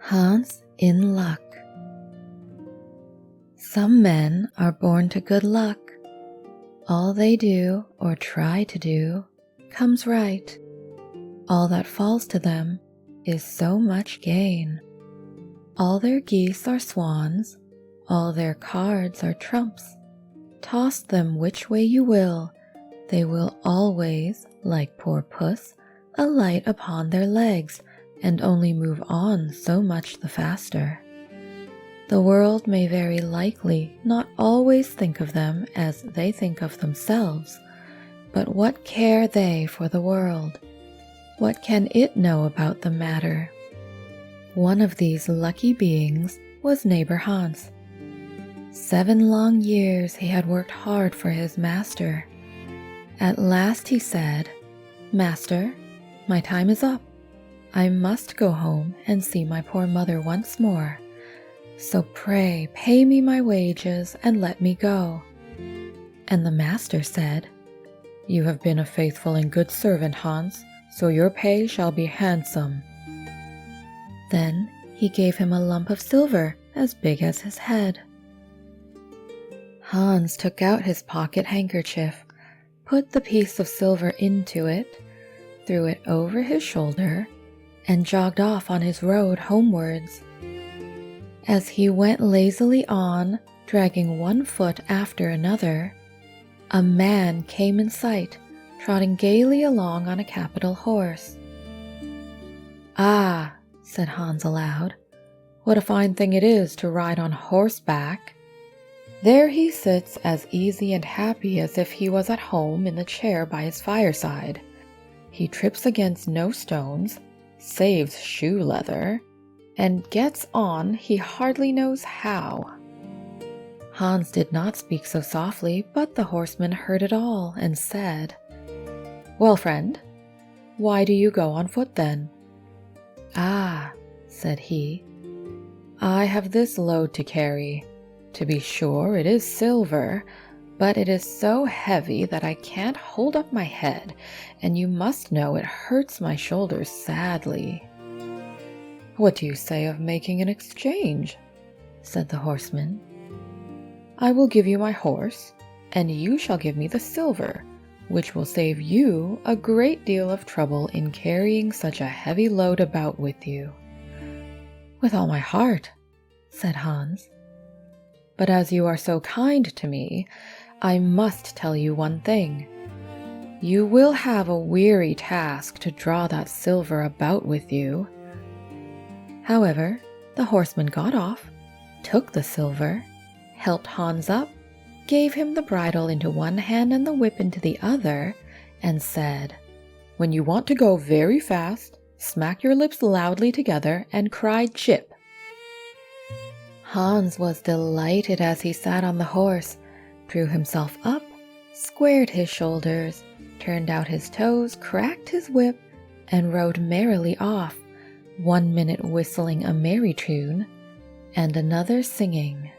Hans in luck. Some men are born to good luck. All they do or try to do comes right. All that falls to them is so much gain. All their geese are swans, all their cards are trumps. Toss them which way you will, they will always, like poor puss, alight upon their legs and only move on so much the faster. The world may very likely not always think of them as they think of themselves, but what care they for the world? What can it know about the matter? One of these lucky beings was neighbor Hans. 7 long years he had worked hard for his master. At last he said, "Master, my time is up. I must go home and see my poor mother once more. So pray pay me my wages and let me go." And the master said, "You have been a faithful and good servant, Hans, so your pay shall be handsome." Then he gave him a lump of silver as big as his head. Hans took out his pocket handkerchief, put the piece of silver into it, threw it over his shoulder, and jogged off on his road homewards. As he went lazily on, dragging one foot after another, a man came in sight, trotting gaily along on a capital horse. "Ah," said Hans aloud, "what a fine thing it is to ride on horseback! There he sits as easy and happy as if he was at home in the chair by his fireside. He trips against no stones, saves shoe leather, and gets on he hardly knows how." Hans did not speak so softly, but the horseman heard it all and said, "Well, friend, why do you go on foot then?" "Ah," said he, "I have this load to carry. To be sure, it is silver, but it is so heavy that I can't hold up my head, and you must know it hurts my shoulders sadly." "What do you say of making an exchange?" said the horseman. "I will give you my horse, and you shall give me the silver, which will save you a great deal of trouble in carrying such a heavy load about with you." "With all my heart," said Hans. "But as you are so kind to me, I must tell you one thing. You will have a weary task to draw that silver about with you." However, the horseman got off, took the silver, helped Hans up, gave him the bridle into one hand and the whip into the other, and said, "When you want to go very fast, smack your lips loudly together and cry 'Chip.'" Hans was delighted as he sat on the horse, drew himself up, squared his shoulders, turned out his toes, cracked his whip, and rode merrily off, 1 minute whistling a merry tune, and another singing,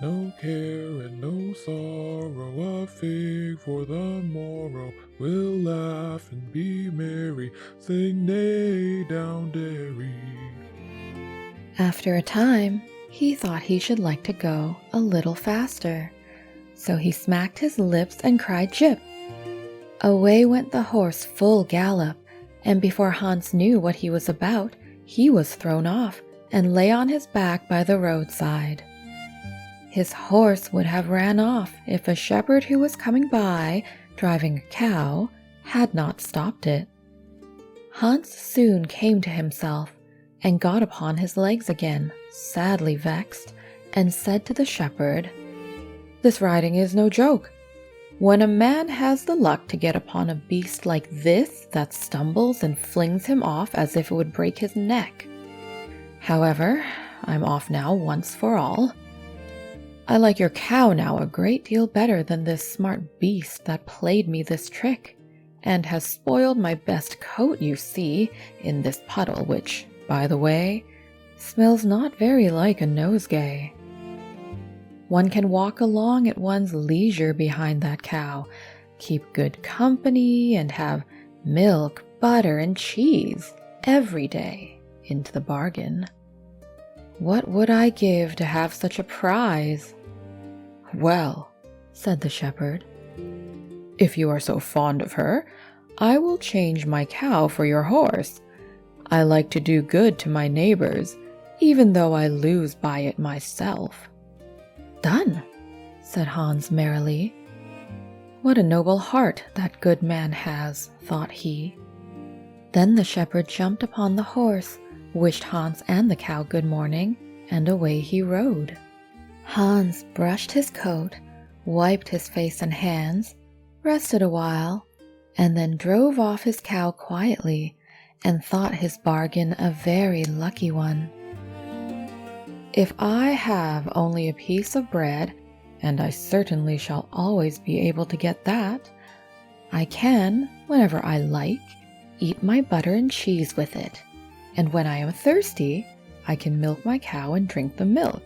"No care and no sorrow, a fig for the morrow. We'll laugh and be merry, sing neigh down derry." After a time, he thought he should like to go a little faster, so he smacked his lips and cried "Jip." Away went the horse full gallop, and before Hans knew what he was about, he was thrown off and lay on his back by the roadside. His horse would have ran off if a shepherd who was coming by, driving a cow, had not stopped it. Hans soon came to himself and got upon his legs again, sadly vexed, and said to the shepherd, "This riding is no joke. When a man has the luck to get upon a beast like this that stumbles and flings him off as if it would break his neck. However, I'm off now once for all. I like your cow now a great deal better than this smart beast that played me this trick, and has spoiled my best coat, you see, in this puddle, which, by the way, smells not very like a nosegay. One can walk along at one's leisure behind that cow, keep good company, and have milk, butter, and cheese every day, into the bargain. What would I give to have such a prize? Well, said the shepherd, if you are so fond of her, I will change my cow for your horse. I like to do good to my neighbors, even though I lose by it myself. Done, said Hans merrily. What a noble heart that good man has, thought he. Then the shepherd jumped upon the horse, wished Hans and the cow good morning, and away he rode. Hans brushed his coat, wiped his face and hands, rested a while, and then drove off his cow quietly and thought his bargain a very lucky one. If I have only a piece of bread, and I certainly shall always be able to get that, I can, whenever I like, eat my butter and cheese with it, and when I am thirsty, I can milk my cow and drink the milk.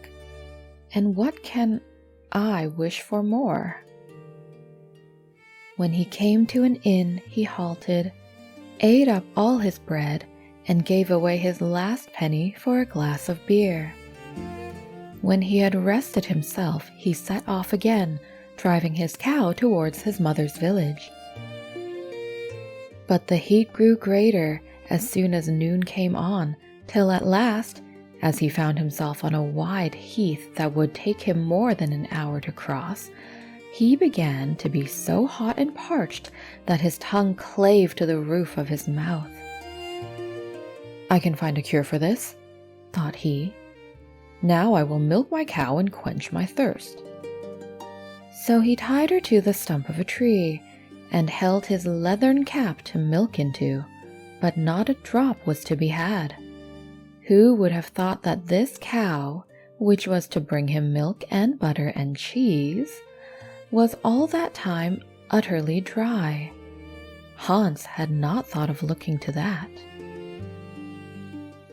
And what can I wish for more? When he came to an inn, he halted, ate up all his bread, and gave away his last penny for a glass of beer. When he had rested himself, he set off again, driving his cow towards his mother's village. But the heat grew greater as soon as noon came on, till at last, as he found himself on a wide heath that would take him more than an hour to cross, he began to be so hot and parched that his tongue clave to the roof of his mouth. I can find a cure for this, thought he. Now I will milk my cow and quench my thirst. So he tied her to the stump of a tree, and held his leathern cap to milk into, but not a drop was to be had. Who would have thought that this cow, which was to bring him milk and butter and cheese, was all that time utterly dry? Hans had not thought of looking to that.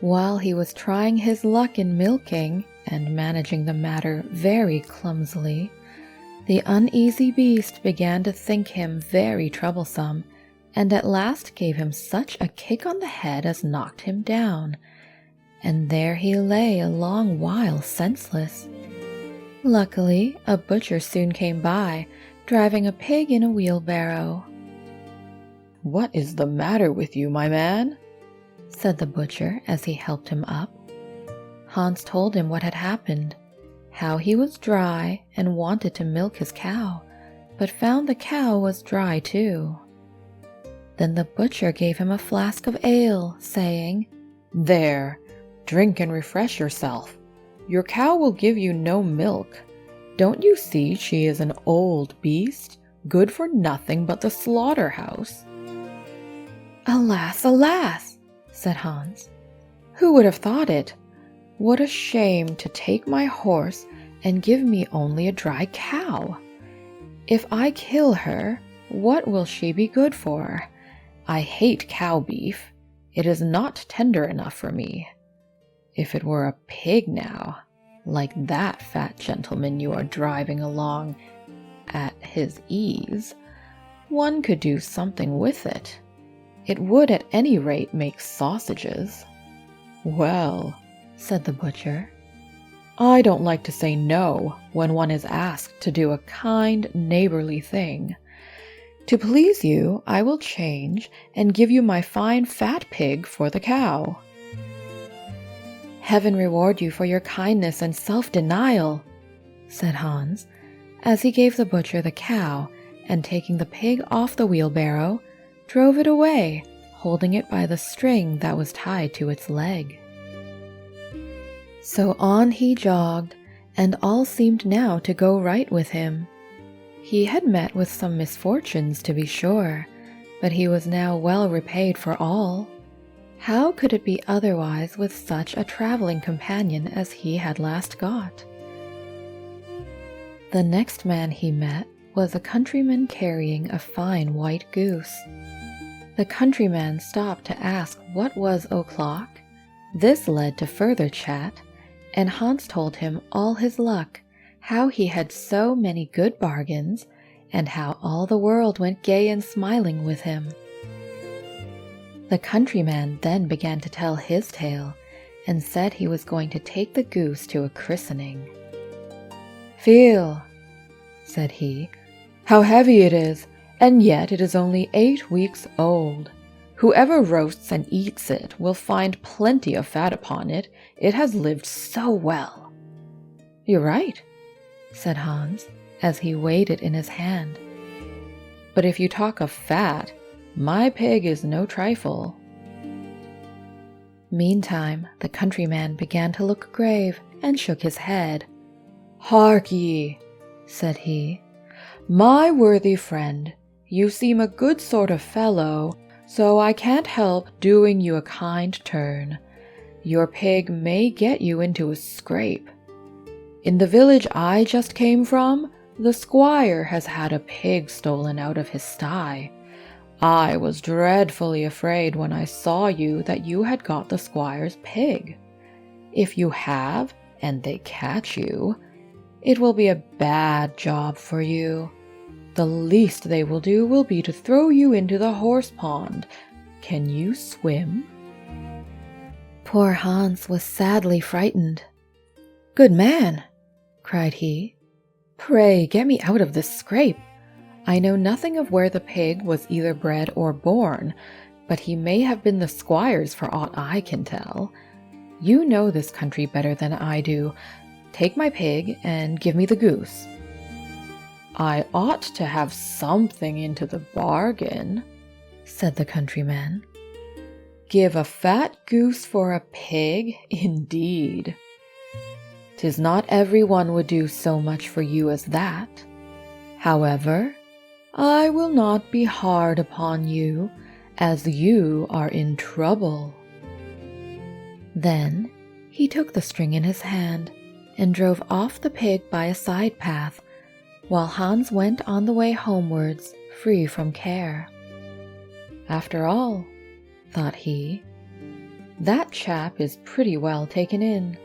While he was trying his luck in milking and managing the matter very clumsily, the uneasy beast began to think him very troublesome, and at last gave him such a kick on the head as knocked him down, and there he lay a long while senseless. Luckily, a butcher soon came by, driving a pig in a wheelbarrow. "What is the matter with you, my man?" said the butcher as he helped him up. Hans told him what had happened, how he was dry and wanted to milk his cow, but found the cow was dry too. Then the butcher gave him a flask of ale, saying, "There, drink and refresh yourself. Your cow will give you no milk. Don't you see she is an old beast, good for nothing but the slaughterhouse?" "Alas, alas!" said Hans. "Who would have thought it? What a shame to take my horse and give me only a dry cow. If I kill her, what will she be good for? I hate cow beef. It is not tender enough for me. If it were a pig now, like that fat gentleman you are driving along at his ease, one could do something with it. It would at any rate make sausages." "Well," said the butcher, "I don't like to say no when one is asked to do a kind, neighborly thing. To please you, I will change and give you my fine fat pig for the cow." "Heaven reward you for your kindness and self-denial," said Hans, as he gave the butcher the cow and, taking the pig off the wheelbarrow, drove it away, holding it by the string that was tied to its leg. So on he jogged, and all seemed now to go right with him. He had met with some misfortunes, to be sure, but he was now well repaid for all. How could it be otherwise with such a traveling companion as he had last got? The next man he met was a countryman carrying a fine white goose. The countryman stopped to ask what was o'clock. This led to further chat, and Hans told him all his luck, how he had so many good bargains, and how all the world went gay and smiling with him. The countryman then began to tell his tale and said he was going to take the goose to a christening. "Feel," said he, "how heavy it is, and yet it is only 8 weeks old. Whoever roasts and eats it will find plenty of fat upon it. It has lived so well." "You're right," said Hans, as he weighed it in his hand. "But if you talk of fat, my pig is no trifle." Meantime, the countryman began to look grave and shook his head. "Hark ye," said he, "my worthy friend, you seem a good sort of fellow, so I can't help doing you a kind turn. Your pig may get you into a scrape. In the village I just came from, the squire has had a pig stolen out of his sty. I was dreadfully afraid when I saw you that you had got the squire's pig. If you have, and they catch you, it will be a bad job for you. The least they will do will be to throw you into the horse pond. Can you swim?" Poor Hans was sadly frightened. "Good man," cried he, "pray get me out of this scrape. I know nothing of where the pig was either bred or born, but he may have been the squire's for aught I can tell. You know this country better than I do. Take my pig and give me the goose." "I ought to have something into the bargain," said the countryman. "Give a fat goose for a pig, indeed. 'Tis not every one would do so much for you as that. However, I will not be hard upon you, as you are in trouble." Then he took the string in his hand and drove off the pig by a side path, while Hans went on the way homewards, free from care. "After all," thought he, "that chap is pretty well taken in.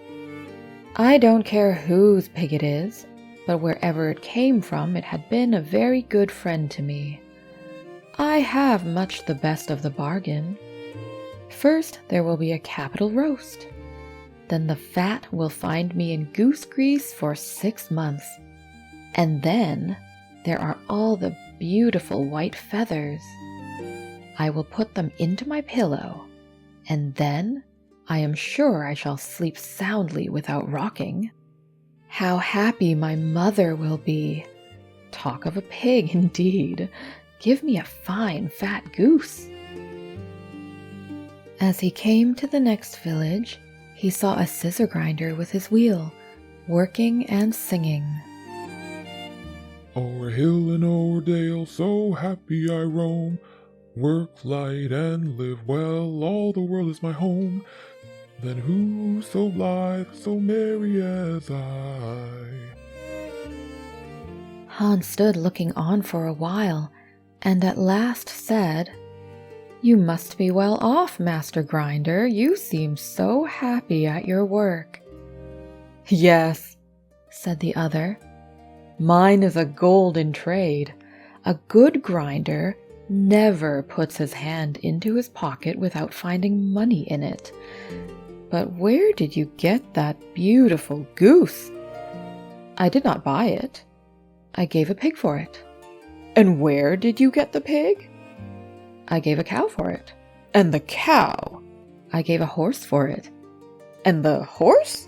I don't care whose pig it is, but wherever it came from it had been a very good friend to me. I have much the best of the bargain. First there will be a capital roast. Then the fat will find me in goose grease for 6 months. And then there are all the beautiful white feathers. I will put them into my pillow, and then I am sure I shall sleep soundly without rocking. How happy my mother will be! Talk of a pig, indeed! Give me a fine fat goose." As he came to the next village, he saw a scissor grinder with his wheel, working and singing. "O'er hill and o'er dale, so happy I roam. Work light and live well, all the world is my home. Then who so blithe, so merry as I?" Hans stood looking on for a while, and at last said, "You must be well off, Master Grinder. You seem so happy at your work." "Yes," said the other, "mine is a golden trade. A good grinder never puts his hand into his pocket without finding money in it. But where did you get that beautiful goose?" "I did not buy it. I gave a pig for it." "And where did you get the pig?" "I gave a cow for it." "And the cow?" "I gave a horse for it." "And the horse?"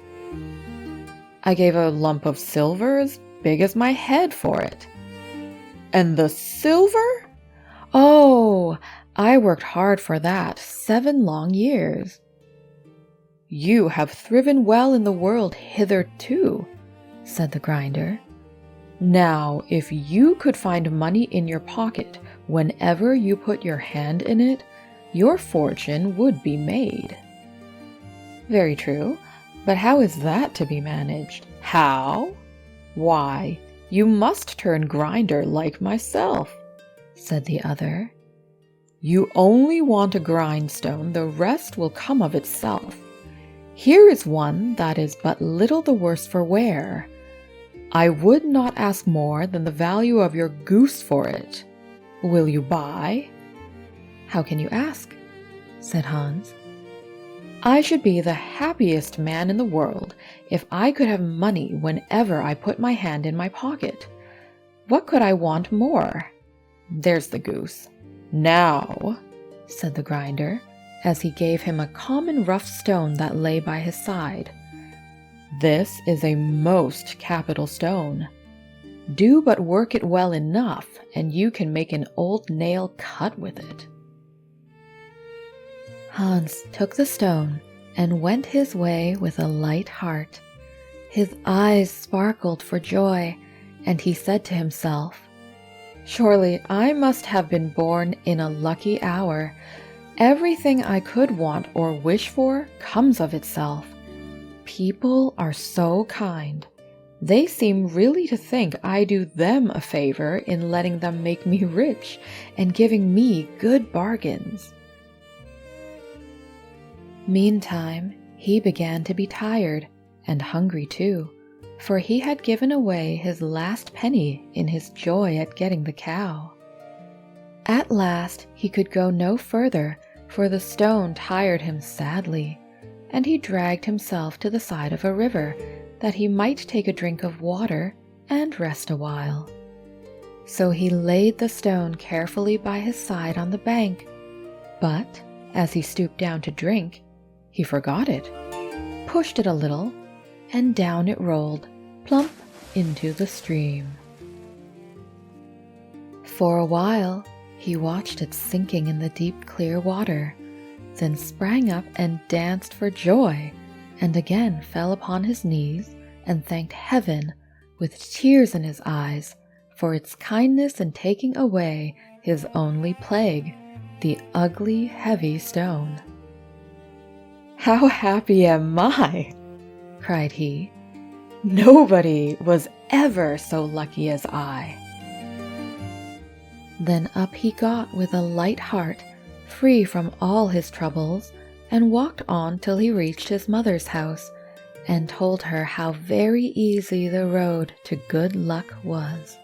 "I gave a lump of silver as big as my head for it." "And the silver?" "Oh, I worked hard for that 7 long years." "You have thriven well in the world hitherto," said the grinder. "Now, if you could find money in your pocket whenever you put your hand in it, your fortune would be made." "Very true, but how is that to be managed?" "How? Why, you must turn grinder like myself," said the other. "You only want a grindstone, the rest will come of itself. Here is one that is but little the worse for wear. I would not ask more than the value of your goose for it. Will you buy?" "How can you ask?" said Hans. "I should be the happiest man in the world if I could have money whenever I put my hand in my pocket. What could I want more? There's the goose. Now," said the grinder, as he gave him a common rough stone that lay by his side. "This is a most capital stone. Do but work it well enough, and you can make an old nail cut with it." Hans took the stone and went his way with a light heart. His eyes sparkled for joy, and he said to himself, "Surely I must have been born in a lucky hour. Everything I could want or wish for comes of itself. People are so kind. They seem really to think I do them a favor in letting them make me rich and giving me good bargains." Meantime, he began to be tired and hungry too, for he had given away his last penny in his joy at getting the cow. At last he could go no further, for the stone tired him sadly, and he dragged himself to the side of a river that he might take a drink of water and rest a while. So he laid the stone carefully by his side on the bank, but as he stooped down to drink, he forgot it, pushed it a little, and down it rolled, plump into the stream. For a while, he watched it sinking in the deep, clear water, then sprang up and danced for joy, and again fell upon his knees and thanked heaven with tears in his eyes for its kindness in taking away his only plague, the ugly, heavy stone. "How happy am I!" cried he. "Nobody was ever so lucky as I." Then up he got with a light heart, free from all his troubles, and walked on till he reached his mother's house, and told her how very easy the road to good luck was.